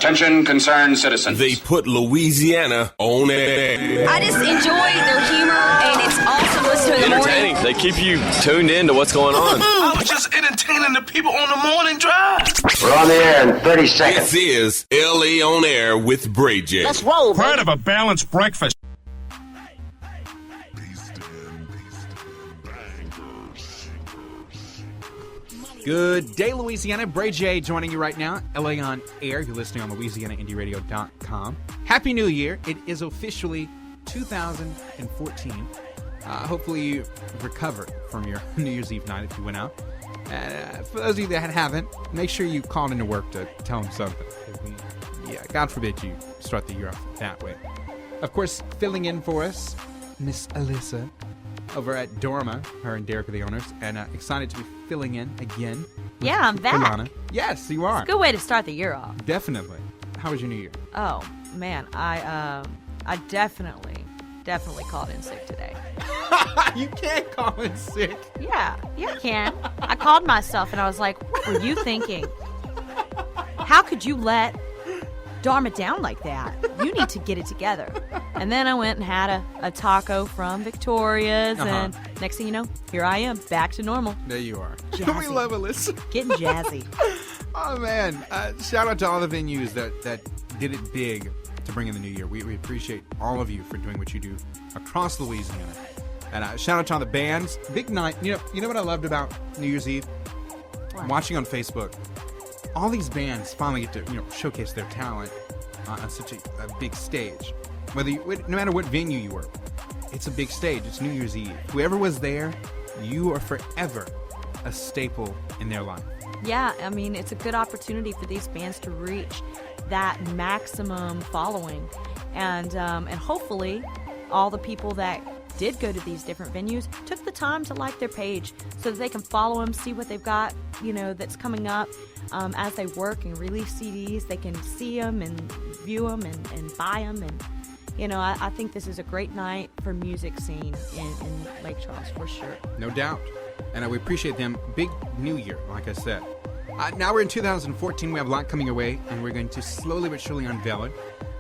Attention, concerned citizens. They put Louisiana on air. I just enjoy their humor, and it's awesome listening to the entertaining. morning. They keep you tuned in to what's going on. I was just entertaining the people on the morning drive. We're on the air in 30 seconds. This is LA On Air with Bray J. Let's roll, baby. Part of a balanced breakfast. Good day, Louisiana. Bray J joining you right now. LA On Air. You're listening on LouisianaIndieRadio.com. Happy New Year. It is officially 2014. Hopefully you recovered from your New Year's Eve night if you went out. For those of you that haven't, make sure you called into work to tell them something. Yeah, God forbid you start the year off that way. Of course, filling in for us, Miss Alyssa over at Dorma. Her and Derek are the owners, and excited to be filling in again. Yeah, I'm back. Lana. Yes, you are. It's a good way to start the year off. Definitely. How was your New Year? Oh man, I definitely called in sick today. You can't call in sick. Yeah, you can. I called myself and I was like, what were you thinking? How could you let Dharma down like that? You need to get it together. And then I went and had a taco from Victoria's, and next thing you know, here I am, back to normal. There you are. Jazzy. We love Alyssa. Getting jazzy. Oh, man. Shout out to all the venues that did it big to bring in the new year. We appreciate all of you for doing what you do across Louisiana. And shout out to all the bands. Big night. You know what I loved about New Year's Eve? What? Watching on Facebook. All these bands finally get to showcase their talent on such a big stage. No matter what venue you were, it's a big stage. It's New Year's Eve. Whoever was there, you are forever a staple in their life. Yeah, I mean, it's a good opportunity for these bands to reach that maximum following, and hopefully all the people that did go to these different venues took the time to like their page so that they can follow them, see what they've got, that's coming up. As they work and release CDs, they can see them and view them and buy them. And, I think this is a great night for music scene in Lake Charles, for sure. No doubt. And we appreciate them. Big New Year, like I said. Now we're in 2014. We have a lot coming away, and we're going to slowly but surely unveil it.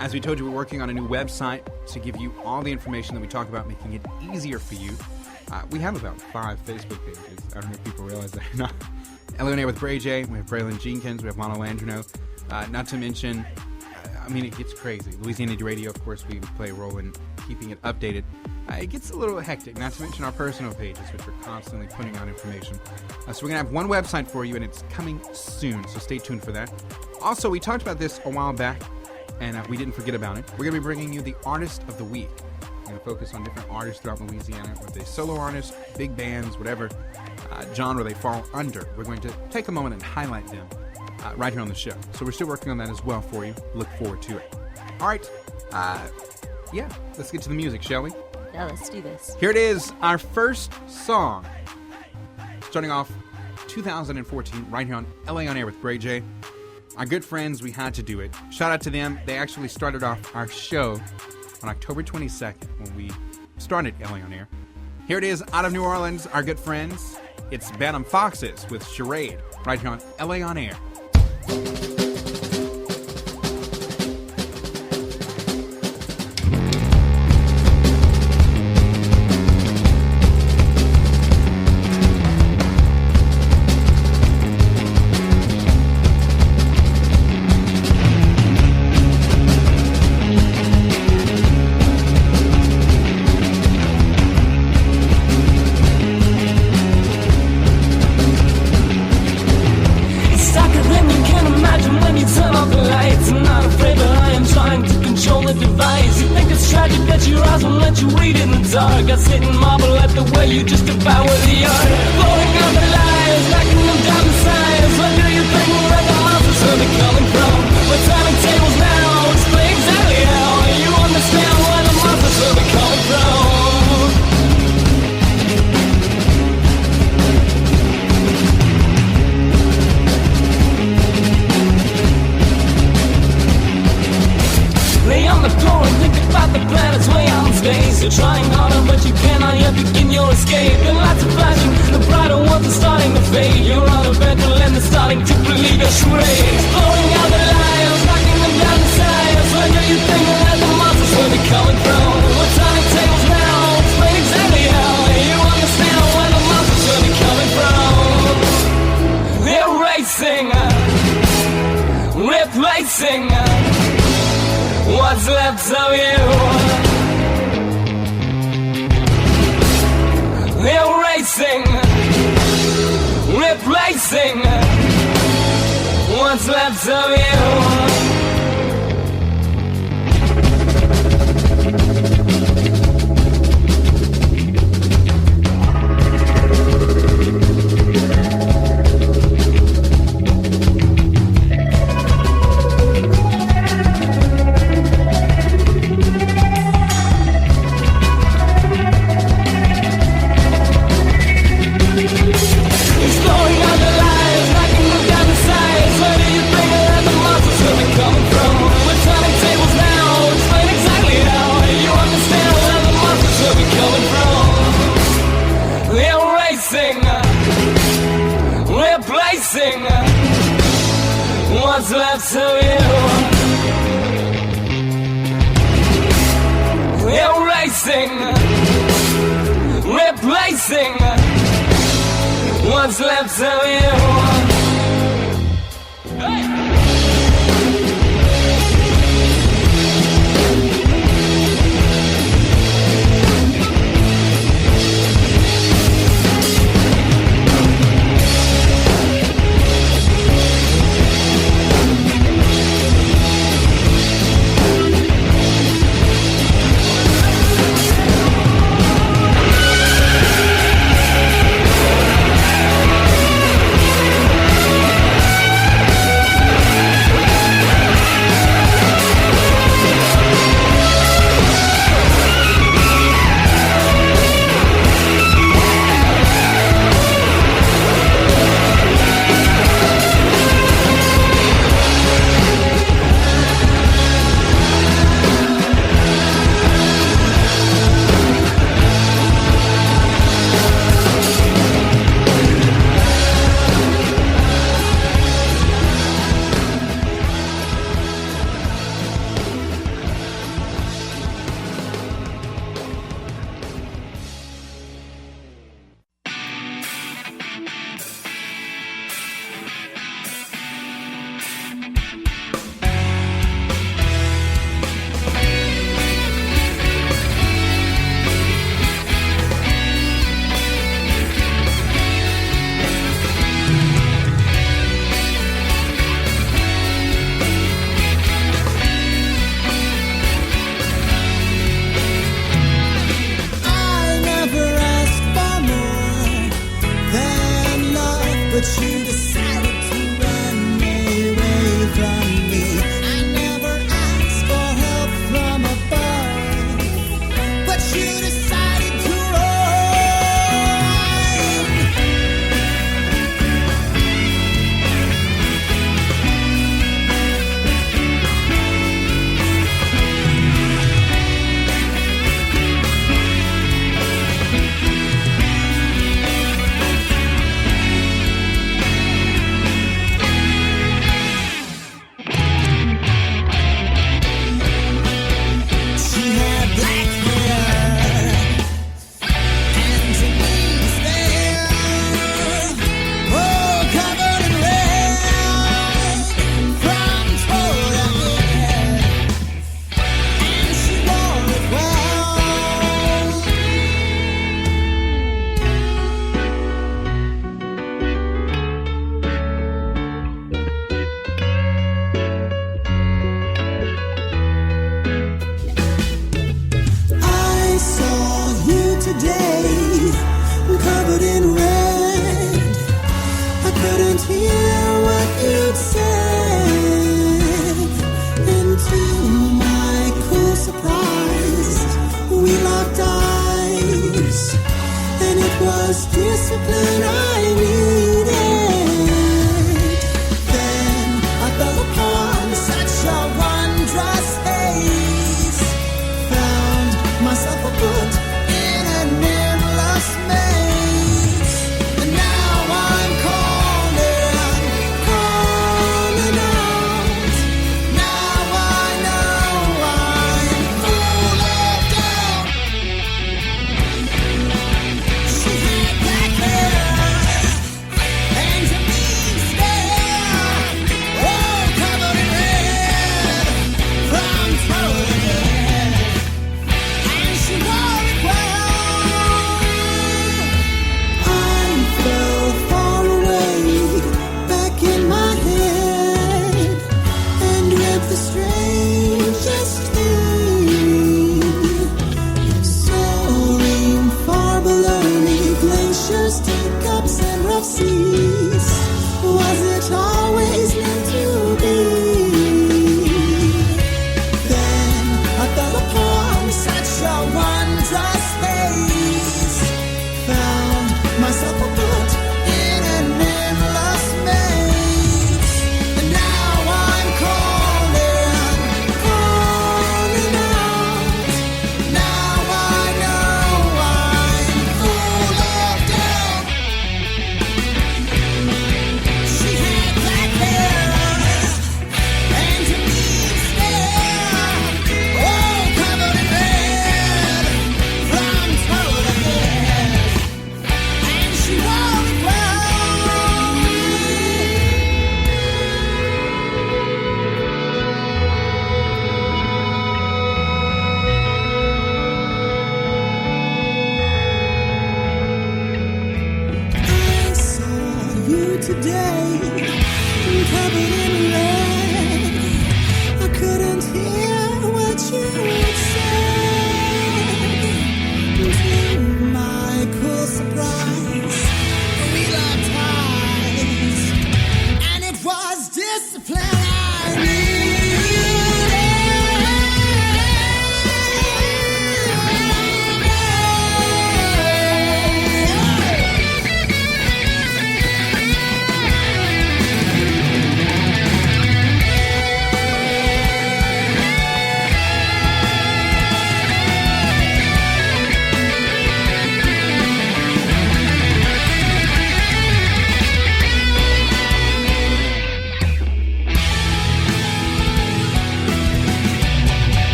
As we told you, we're working on a new website to give you all the information that we talk about, making it easier for you. We have about 5 Facebook pages. I don't know if people realize that or not. LA On Air with Bray J. We have Braylon Jenkins. We have Lana Landrino. Not to mention, it gets crazy. Louisiana Indie Radio, of course, we play a role in keeping it updated. It gets a little hectic, not to mention our personal pages, which are constantly putting out information. So we're going to have one website for you, and it's coming soon, so stay tuned for that. Also, we talked about this a while back, and we didn't forget about it. We're going to be bringing you the Artist of the Week. We're going to focus on different artists throughout Louisiana, whether they're solo artists, big bands, whatever genre they fall under. We're going to take a moment and highlight them right here on the show. So we're still working on that as well for you. Look forward to it. All right. Let's get to the music, shall we? Yeah, let's do this. Here it is, our first song. Starting off 2014, right here on LA On Air with Bray J. Our good friends, we had to do it. Shout out to them. They actually started off our show on October 22nd when we started LA On Air. Here it is, out of New Orleans, our good friends. It's Bantam Foxes with Charade, right here on LA On Air. I sit and marvel at the way you just devour the art. Blowing out the lies, knocking them down the sides. Where do you think where the monsters are coming from? We're turning tables now, explain exactly how you understand where the monsters are coming from. Lay on the floor and think about the planet's way on space. You're trying harder, but you cannot yet begin your escape. The lights are flashing, the brighter ones are starting to fade. You're on a venture and they're starting to believe your charades. Blowing out the lions, knocking them what's left of you. Erasing, replacing what's left of you. Replacing what's left of you. Erasing, replacing what's left of you. But you decided to run away from me. I never asked for help from above, but you decided to discipline I needed. Then I fell upon such a wondrous haze. Found myself a foot in an endless maze. And now I'm calling out. Now I know I'm full of doubt. She had black hair.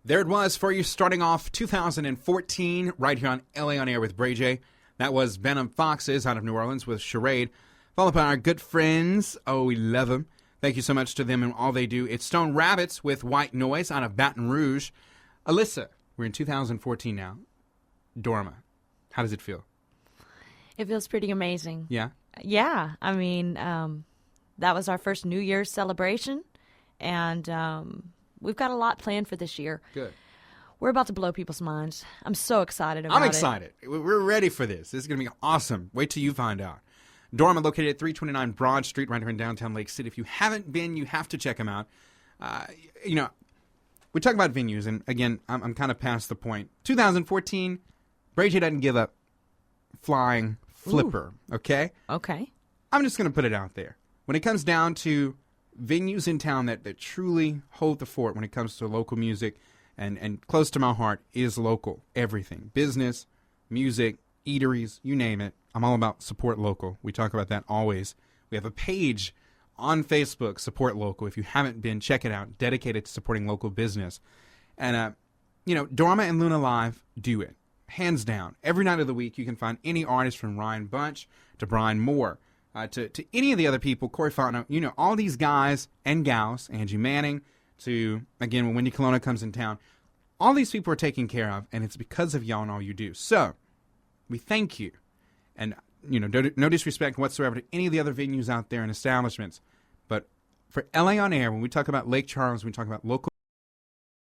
There it was for you, starting off 2014 right here on LA On Air with Bray J. That was Venom Foxes out of New Orleans with Charade, followed by our good friends. Oh, we love them. Thank you so much to them and all they do. It's Stone Rabbits with White Noise out of Baton Rouge. Alyssa, we're in 2014 now. Dorma, how does it feel? It feels pretty amazing. Yeah? Yeah. I mean, that was our first New Year's celebration, and we've got a lot planned for this year. Good. We're about to blow people's minds. I'm so excited about it. I'm excited. We're ready for this. This is going to be awesome. Wait till you find out. Dorma, located at 329 Broad Street, right here in downtown Lake City. If you haven't been, you have to check them out. We talk about venues, and again, I'm kind of past the point. 2014, Bray J doesn't give up flying flipper, okay? Okay. I'm just going to put it out there. When it comes down to venues in town that truly hold the fort when it comes to local music, and close to my heart is local. Everything. Business, music, eateries, you name it. I'm all about support local. We talk about that always. We have a page on Facebook, Support Local. If you haven't been, check it out. Dedicated to supporting local business. And, Dorma and Luna Live do it. Hands down. Every night of the week, you can find any artist from Ryan Bunch to Brian Moore, to any of the other people, Corey Fontenot, all these guys and gals, Angie Manning, to, again, when Wendy Colonna comes in town. All these people are taken care of, and it's because of y'all and all you do. So, we thank you. And, no disrespect whatsoever to any of the other venues out there and establishments. But for LA On Air, when we talk about Lake Charles, when we talk about local